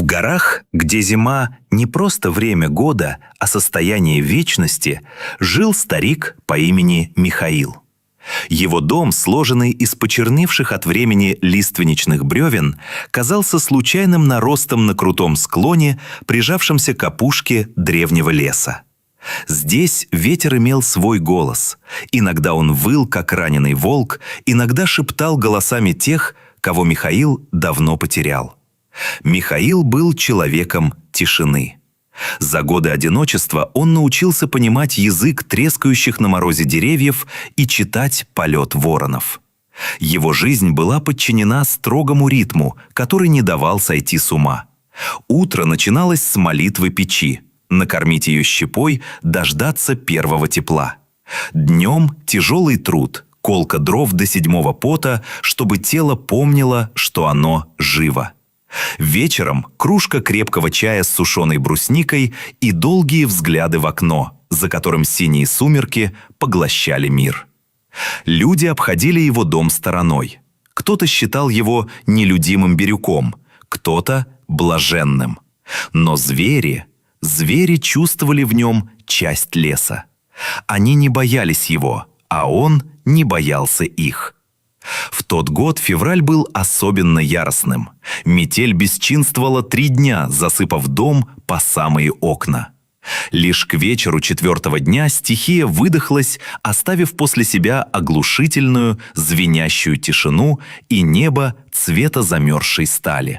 В горах, где зима не просто время года, а состояние вечности, жил старик по имени Михаил. Его дом, сложенный из почерневших от времени лиственничных бревен, казался случайным наростом на крутом склоне, прижавшемся к опушке древнего леса. Здесь ветер имел свой голос. Иногда он выл, как раненый волк, иногда шептал голосами тех, кого Михаил давно потерял. Михаил был человеком тишины. За годы одиночества он научился понимать язык трескающих на морозе деревьев и читать полет воронов. Его жизнь была подчинена строгому ритму, который не давал сойти с ума. Утро начиналось с молитвы печи. Накормить ее щепой, дождаться первого тепла. Днем тяжелый труд, колка дров до 7-го пота, чтобы тело помнило, что оно живо. Вечером кружка крепкого чая с сушеной брусникой и долгие взгляды в окно, за которым синие сумерки поглощали мир. Люди обходили его дом стороной. Кто-то считал его нелюдимым бирюком, кто-то блаженным. Но звери чувствовали в нем часть леса. Они не боялись его, а он не боялся их. В тот год февраль был особенно яростным. Метель бесчинствовала 3 дня, засыпав дом по самые окна. Лишь к вечеру 4-го дня стихия выдохлась, оставив после себя оглушительную, звенящую тишину и небо цвета замерзшей стали.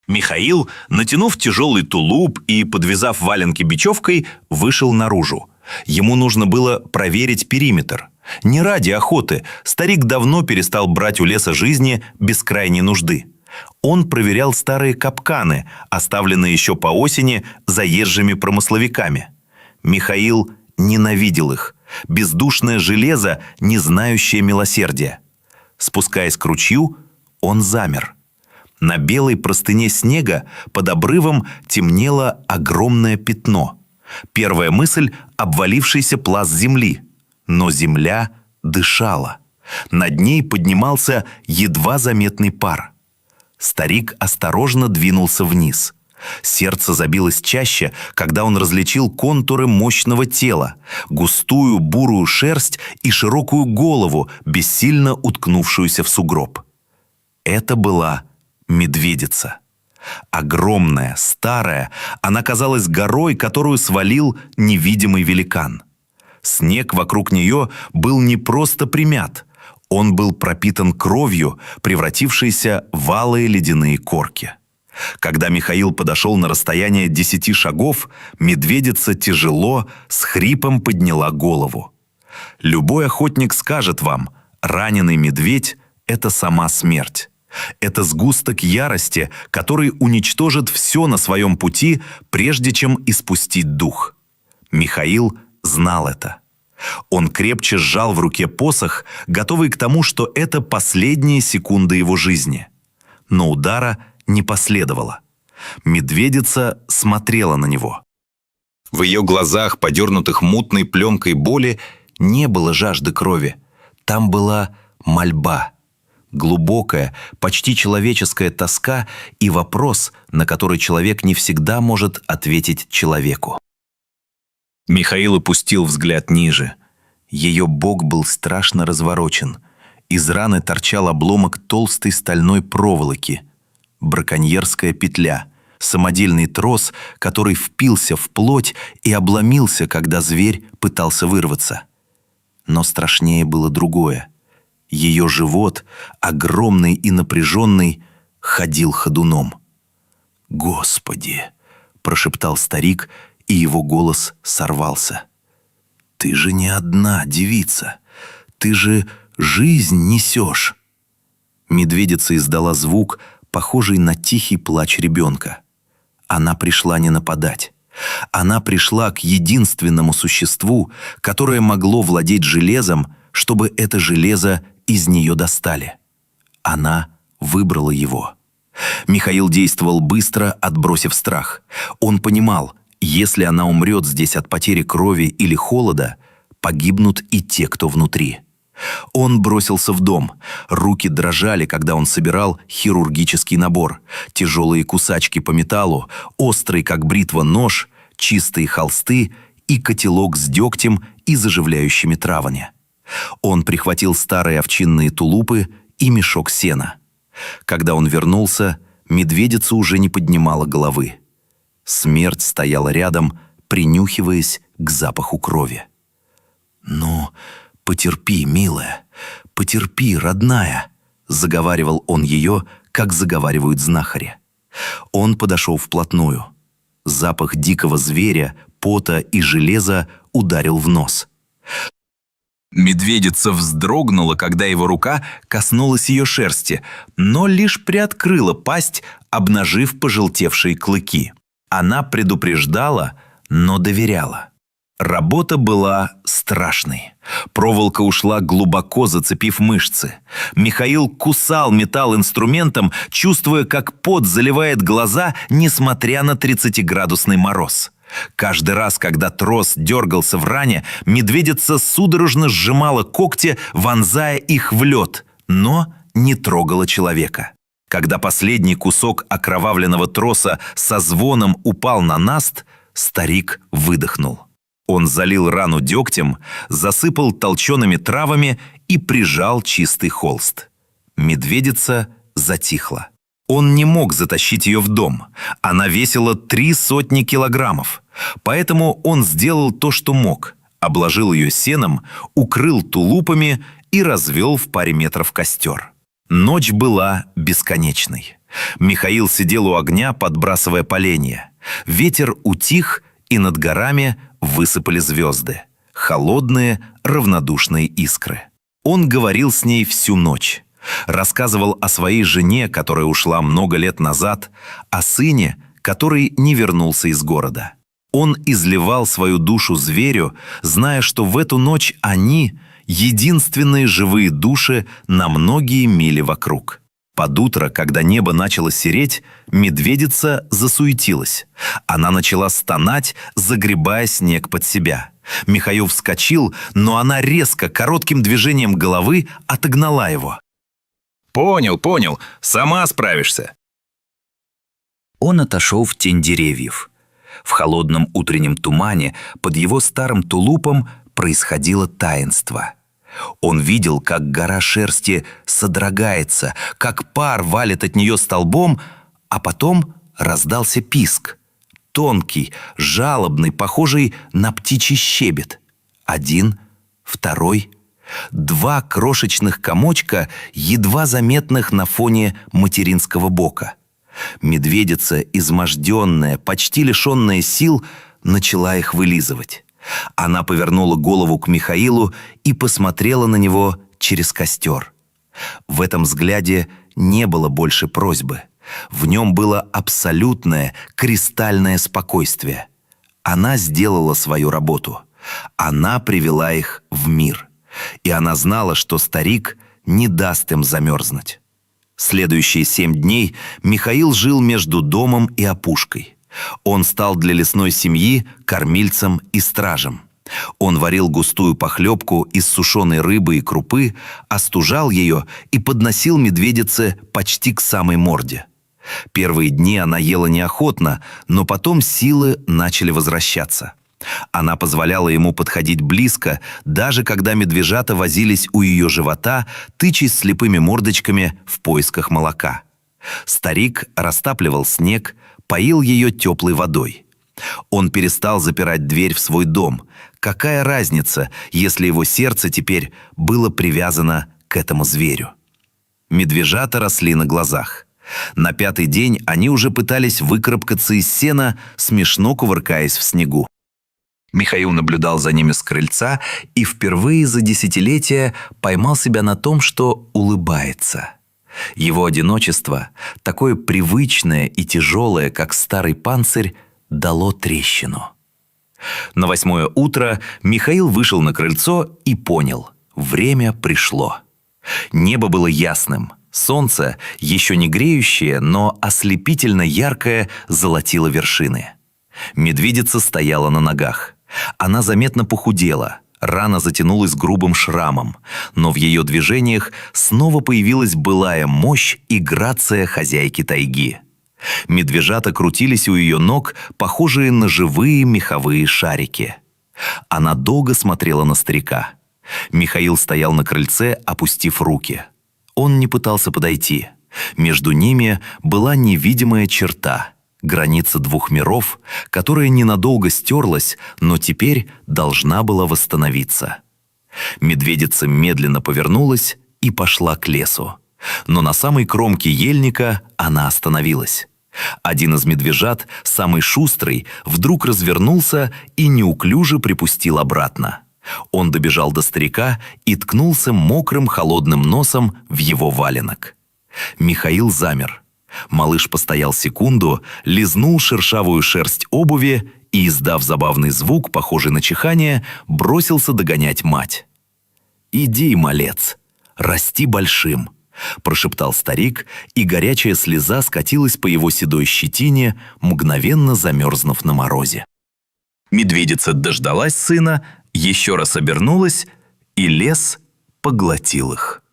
Михаил, натянув тяжелый тулуп и подвязав валенки бечевкой, вышел наружу. Ему нужно было проверить периметр. Не ради охоты, старик давно перестал брать у леса жизни без крайней нужды. Он проверял старые капканы, оставленные еще по осени заезжими промысловиками. Михаил ненавидел их, бездушное железо, не знающее милосердия. Спускаясь к ручью, он замер. На белой простыне снега под обрывом темнело огромное пятно. Первая мысль – обвалившийся пласт земли. Но земля дышала. Над ней поднимался едва заметный пар. Старик осторожно двинулся вниз. Сердце забилось чаще, когда он различил контуры мощного тела, густую бурую шерсть и широкую голову, бессильно уткнувшуюся в сугроб. Это была медведица. Огромная, старая, она казалась горой, которую свалил невидимый великан. Снег вокруг нее был не просто примят, он был пропитан кровью, превратившейся в алые ледяные корки. Когда Михаил подошел на расстояние 10 шагов, медведица тяжело, с хрипом подняла голову. Любой охотник скажет вам, раненый медведь – это сама смерть. Это сгусток ярости, который уничтожит все на своем пути, прежде чем испустить дух. Михаил знал это. Он крепче сжал в руке посох, готовый к тому, что это последние секунды его жизни. Но удара не последовало. Медведица смотрела на него. В ее глазах, подернутых мутной пленкой боли, не было жажды крови. Там была мольба. Глубокая, почти человеческая тоска и вопрос, на который человек не всегда может ответить человеку. Михаил опустил взгляд ниже. Ее бок был страшно разворочен. Из раны торчал обломок толстой стальной проволоки. Браконьерская петля, самодельный трос, который впился в плоть и обломился, когда зверь пытался вырваться. Но страшнее было другое. Ее живот, огромный и напряженный, ходил ходуном. «Господи!» – прошептал старик, и его голос сорвался. «Ты же не одна девица! Ты же жизнь несешь!» Медведица издала звук, похожий на тихий плач ребенка. Она пришла не нападать. Она пришла к единственному существу, которое могло владеть железом, чтобы это железо из нее достали. Она выбрала его. Михаил действовал быстро, отбросив страх. Он понимал, если она умрет здесь от потери крови или холода, погибнут и те, кто внутри. Он бросился в дом. Руки дрожали, когда он собирал хирургический набор. Тяжелые кусачки по металлу, острый, как бритва, нож, чистые холсты и котелок с дегтем и заживляющими травами. Он прихватил старые овчинные тулупы и мешок сена. Когда он вернулся, медведица уже не поднимала головы. Смерть стояла рядом, принюхиваясь к запаху крови. «Ну, потерпи, милая, потерпи, родная», — заговаривал он ее, как заговаривают знахари. Он подошел вплотную. Запах дикого зверя, пота и железа ударил в нос. Медведица вздрогнула, когда его рука коснулась ее шерсти, но лишь приоткрыла пасть, обнажив пожелтевшие клыки. Она предупреждала, но доверяла. Работа была страшной. Проволока ушла глубоко, зацепив мышцы. Михаил кусал металл инструментом, чувствуя, как пот заливает глаза, несмотря на 30-градусный мороз. Каждый раз, когда трос дергался в ране, медведица судорожно сжимала когти, вонзая их в лед, но не трогала человека. Когда последний кусок окровавленного троса со звоном упал на наст, старик выдохнул. Он залил рану дегтем, засыпал толчеными травами и прижал чистый холст. Медведица затихла. Он не мог затащить ее в дом. Она весила 300 килограммов. Поэтому он сделал то, что мог. Обложил ее сеном, укрыл тулупами и развел в паре метров костер. Ночь была бесконечной. Михаил сидел у огня, подбрасывая поленья. Ветер утих, и над горами высыпали звезды. Холодные, равнодушные искры. Он говорил с ней всю ночь. Рассказывал о своей жене, которая ушла много лет назад, о сыне, который не вернулся из города. Он изливал свою душу зверю, зная, что в эту ночь они — единственные живые души на многие мили вокруг. Под утро, когда небо начало сереть, медведица засуетилась. Она начала стонать, загребая снег под себя. Михаил вскочил, но она резко, коротким движением головы отогнала его. «Понял, сама справишься». Он отошел в тень деревьев. В холодном утреннем тумане под его старым тулупом происходило таинство. Он видел, как гора шерсти содрогается, как пар валит от нее столбом, а потом раздался писк. Тонкий, жалобный, похожий на птичий щебет. Один, второй. 2 крошечных комочка, едва заметных на фоне материнского бока. Медведица, изможденная, почти лишенная сил, начала их вылизывать. Она повернула голову к Михаилу и посмотрела на него через костер. В этом взгляде не было больше просьбы. В нем было абсолютное, кристальное спокойствие. Она сделала свою работу. Она привела их в мир. И она знала, что старик не даст им замерзнуть. Следующие 7 дней Михаил жил между домом и опушкой. Он стал для лесной семьи кормильцем и стражем. Он варил густую похлебку из сушеной рыбы и крупы, остужал ее и подносил медведице почти к самой морде. Первые дни она ела неохотно, но потом силы начали возвращаться. Она позволяла ему подходить близко, даже когда медвежата возились у ее живота, тычась слепыми мордочками в поисках молока. Старик растапливал снег, поил ее теплой водой. Он перестал запирать дверь в свой дом. Какая разница, если его сердце теперь было привязано к этому зверю? Медвежата росли на глазах. На 5-й день они уже пытались выкарабкаться из сена, смешно кувыркаясь в снегу. Михаил наблюдал за ними с крыльца и впервые за десятилетия поймал себя на том, что улыбается. Его одиночество, такое привычное и тяжелое, как старый панцирь, дало трещину. На 8-е утро Михаил вышел на крыльцо и понял – время пришло. Небо было ясным, солнце, еще не греющее, но ослепительно яркое, золотило вершины. Медведица стояла на ногах. Она заметно похудела, Рана затянулась грубым шрамом, но в ее движениях снова появилась былая мощь и грация хозяйки тайги. Медвежата крутились у ее ног, похожие на живые меховые шарики. Она долго смотрела на старика. Михаил стоял на крыльце, опустив руки. Он не пытался подойти. Между ними была невидимая черта, граница двух миров, которая ненадолго стерлась, но теперь должна была восстановиться. Медведица медленно повернулась и пошла к лесу. Но на самой кромке ельника она остановилась. Один из медвежат, самый шустрый, вдруг развернулся и неуклюже припустил обратно. Он добежал до старика и ткнулся мокрым холодным носом в его валенок. Михаил замер. Малыш постоял секунду, лизнул шершавую шерсть обуви и, издав забавный звук, похожий на чихание, бросился догонять мать. «Иди, малец, расти большим», — прошептал старик, и горячая слеза скатилась по его седой щетине, мгновенно замерзнув на морозе. Медведица дождалась сына, еще раз обернулась, и лес поглотил их.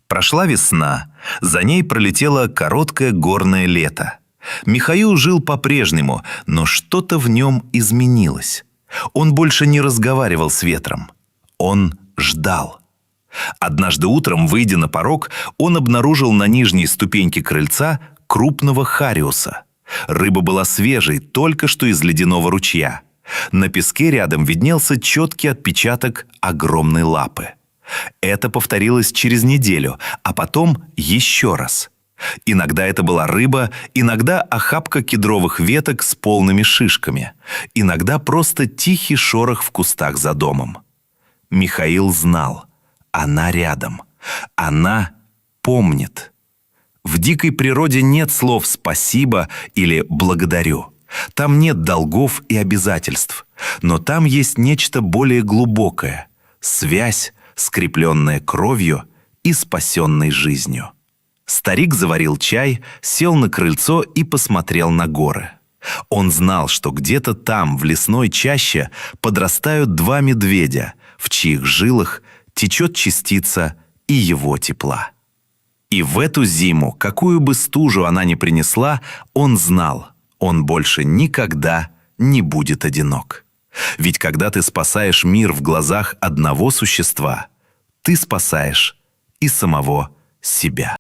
Прошла весна, за ней пролетело короткое горное лето. Михаил жил по-прежнему, но что-то в нем изменилось. Он больше не разговаривал с ветром. Он ждал. Однажды утром, выйдя на порог, он обнаружил на нижней ступеньке крыльца крупного хариуса. Рыба была свежей, только что из ледяного ручья. На песке рядом виднелся четкий отпечаток огромной лапы. Это повторилось через неделю, а потом еще раз. Иногда это была рыба, иногда охапка кедровых веток с полными шишками, иногда просто тихий шорох в кустах за домом. Михаил знал, она рядом, она помнит. В дикой природе нет слов «спасибо» или «благодарю». Там нет долгов и обязательств, но там есть нечто более глубокое – связь, скрепленная кровью и спасенной жизнью. Старик заварил чай, сел на крыльцо и посмотрел на горы. Он знал, что где-то там, в лесной чаще, подрастают два медведя, в чьих жилах течет частица и его тепла. И в эту зиму, какую бы стужу она ни принесла, он знал, он больше никогда не будет одинок. Ведь когда ты спасаешь мир в глазах одного существа, ты спасаешь и самого себя.